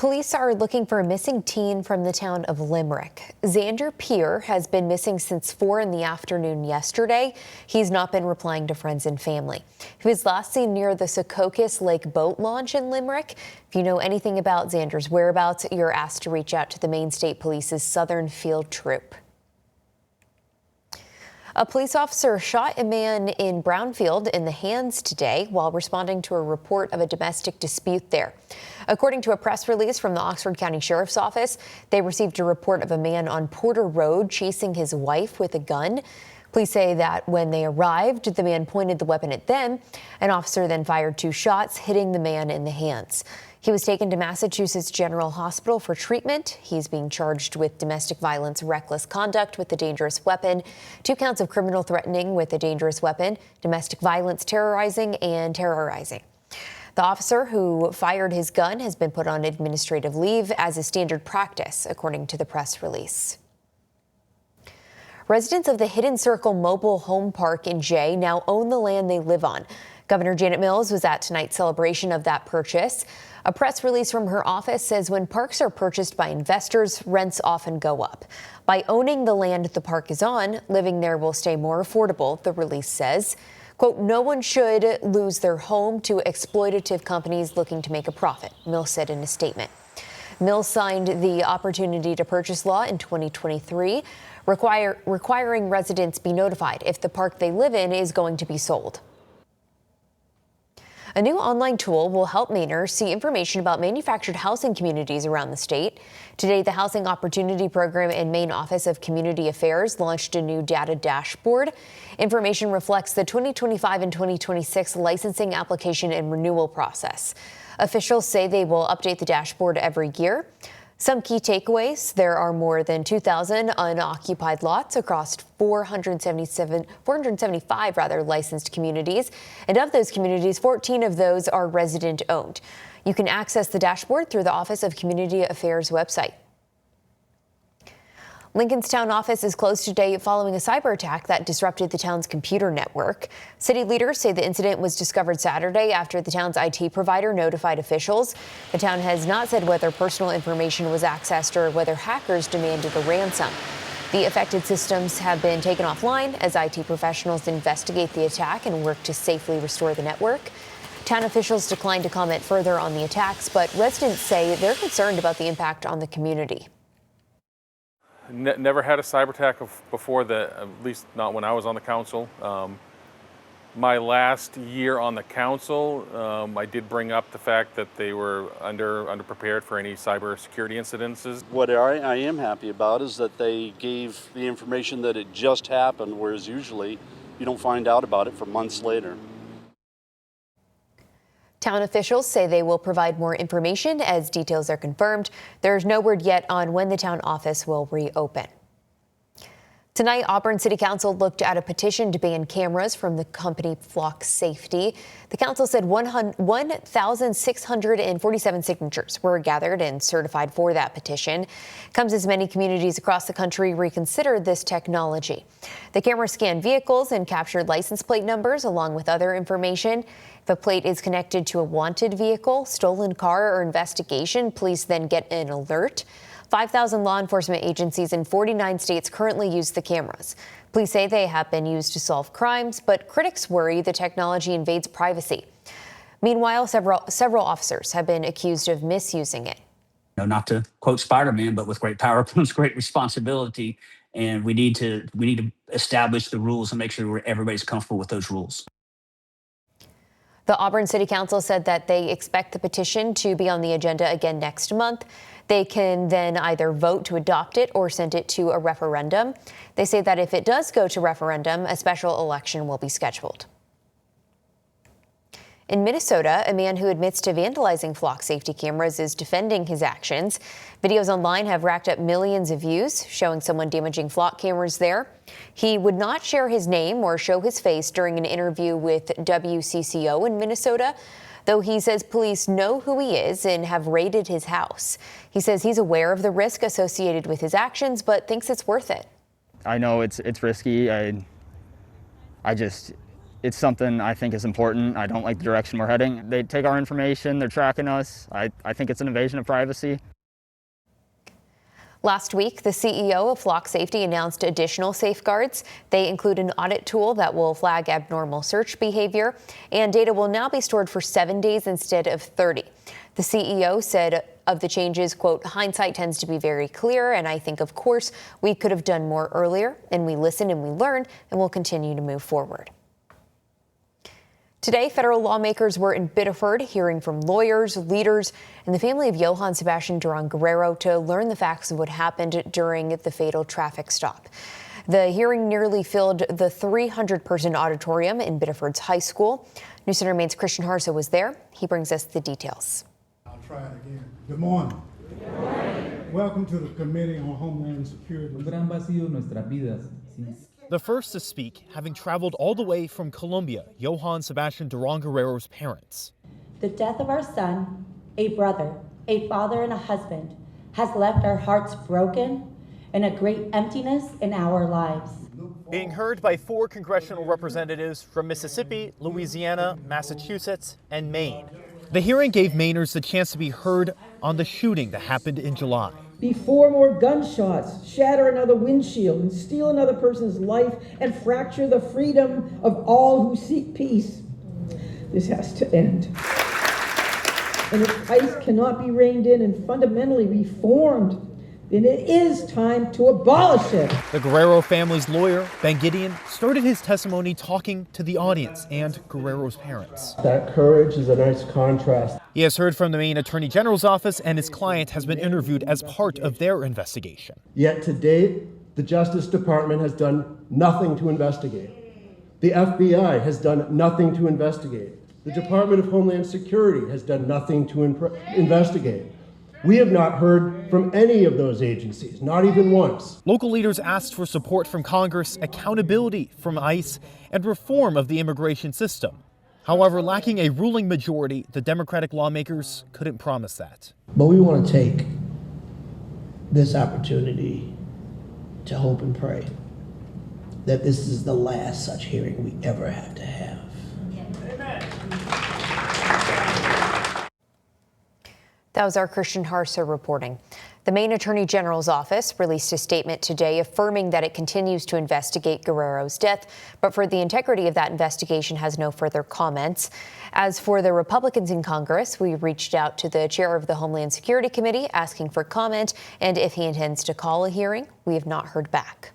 Police are looking for a missing teen from the town of Limerick. Xander Peer has been missing since 4 in the afternoon yesterday. He's not been replying to friends and family. He was last seen near the Secaucus Lake boat launch in Limerick. If you know anything about Xander's whereabouts, you're asked to reach out to the Maine State Police's Southern Field Troop. A police officer shot a man in Brownfield in the hands today while responding to a report of a domestic dispute there. According to a press release from the Oxford County Sheriff's Office, they received a report of a man on Porter Road chasing his wife with a gun. Police say that when they arrived, the man pointed the weapon at them. An officer then fired 2 shots, hitting the man in the hands. He was taken to Massachusetts General Hospital for treatment. He's being charged with domestic violence, reckless conduct with a dangerous weapon, 2 counts of criminal threatening with a dangerous weapon, domestic violence, terrorizing, and terrorizing. The officer who fired his gun has been put on administrative leave as is standard practice, according to the press release. Residents of the Hidden Circle Mobile Home Park in Jay now own the land they live on. Governor Janet Mills was at tonight's celebration of that purchase. A press release from her office says when parks are purchased by investors, rents often go up. By owning the land the park is on, living there will stay more affordable, the release says. Quote, no one should lose their home to exploitative companies looking to make a profit, Mills said in a statement. Mills signed the Opportunity to Purchase law in 2023, requiring residents be notified if the park they live in is going to be sold. A new online tool will help Mainers see information about manufactured housing communities around the state. Today, the Housing Opportunity Program and Maine Office of Community Affairs launched a new data dashboard. Information reflects the 2025 and 2026 licensing application and renewal process. Officials say they will update the dashboard every year. Some key takeaways: there are more than 2,000 unoccupied lots across 475 licensed communities. And of those communities, 14 of those are resident owned. You can access the dashboard through the Office of Community Affairs website. Lincoln's town office is closed today following a cyber attack that disrupted the town's computer network. City leaders say the incident was discovered Saturday after the town's IT provider notified officials. The town has not said whether personal information was accessed or whether hackers demanded a ransom. The affected systems have been taken offline as IT professionals investigate the attack and work to safely restore the network. Town officials declined to comment further on the attacks, but residents say they're concerned about the impact on the community. Never had a cyber attack before, at least not when I was on the council. My last year on the council, I did bring up the fact that they were underprepared for any cybersecurity incidences. What I am happy about is that they gave the information that it just happened, whereas usually you don't find out about it for months later. Town officials say they will provide more information as details are confirmed. There's no word yet on when the town office will reopen. Tonight, Auburn City Council looked at a petition to ban cameras from the company Flock Safety. The council said 1,647 signatures were gathered and certified for that petition. Comes as many communities across the country reconsider this technology. The cameras scan vehicles and capture license plate numbers along with other information. If a plate is connected to a wanted vehicle, stolen car, or investigation, police then get an alert. 5,000 law enforcement agencies in 49 states currently use the cameras. Police say they have been used to solve crimes, but critics worry the technology invades privacy. Meanwhile, several officers have been accused of misusing it. Not to quote Spider-Man, but with great power comes great responsibility, and we need to establish the rules and make sure everybody's comfortable with those rules. The Auburn City Council said that they expect the petition to be on the agenda again next month. They can then either vote to adopt it or send it to a referendum. They say that if it does go to referendum, a special election will be scheduled. In Minnesota, a man who admits to vandalizing Flock Safety cameras is defending his actions. Videos online have racked up millions of views, showing someone damaging Flock cameras there. He would not share his name or show his face during an interview with WCCO in Minnesota, though he says police know who he is and have raided his house. He says he's aware of the risk associated with his actions, but thinks it's worth it. I know it's risky. It's something I think is important. I don't like the direction we're heading. They take our information, they're tracking us. I think it's an invasion of privacy. Last week, the CEO of Flock Safety announced additional safeguards. They include an audit tool that will flag abnormal search behavior, and data will now be stored for 7 days instead of 30. The CEO said of the changes, quote, hindsight tends to be very clear, and I think, of course, we could have done more earlier, and we listened and we learned, and we'll continue to move forward. Today, federal lawmakers were in Biddeford hearing from lawyers, leaders, and the family of Johann Sebastian Duran Guerrero to learn the facts of what happened during the fatal traffic stop. The hearing nearly filled the 300-person auditorium in Biddeford's high school. News Center Maine's Christian Harsa was there. He brings us the details. I'll try it again. Good morning. Good morning. Welcome to the Committee on Homeland Security. The first to speak, having traveled all the way from Colombia, Johann Sebastian Duran Guerrero's parents. The death of our son, a brother, a father, and a husband has left our hearts broken and a great emptiness in our lives. Being heard by 4 congressional representatives from Mississippi, Louisiana, Massachusetts, and Maine. The hearing gave Mainers the chance to be heard on the shooting that happened in July. Before more gunshots shatter another windshield and steal another person's life and fracture the freedom of all who seek peace. This has to end. And if ICE cannot be reined in and fundamentally reformed, then it is time to abolish it. The Guerrero family's lawyer, Ben Gideon, started his testimony talking to the audience and Guerrero's parents. That courage is a nice contrast. He has heard from the Maine Attorney General's office, and his client has been interviewed as part of their investigation. Yet to date, the Justice Department has done nothing to investigate. The FBI has done nothing to investigate. The Department of Homeland Security has done nothing to investigate. We have not heard from any of those agencies, not even once. Local leaders asked for support from Congress, accountability from ICE, and reform of the immigration system. However, lacking a ruling majority, the Democratic lawmakers couldn't promise that. But we want to take this opportunity to hope and pray that this is the last such hearing we ever have to have. That was our Christian Harsa reporting. The Maine Attorney General's office released a statement today affirming that it continues to investigate Guerrero's death, but for the integrity of that investigation has no further comments. As for the Republicans in Congress, we reached out to the chair of the Homeland Security Committee asking for comment and if he intends to call a hearing. We have not heard back.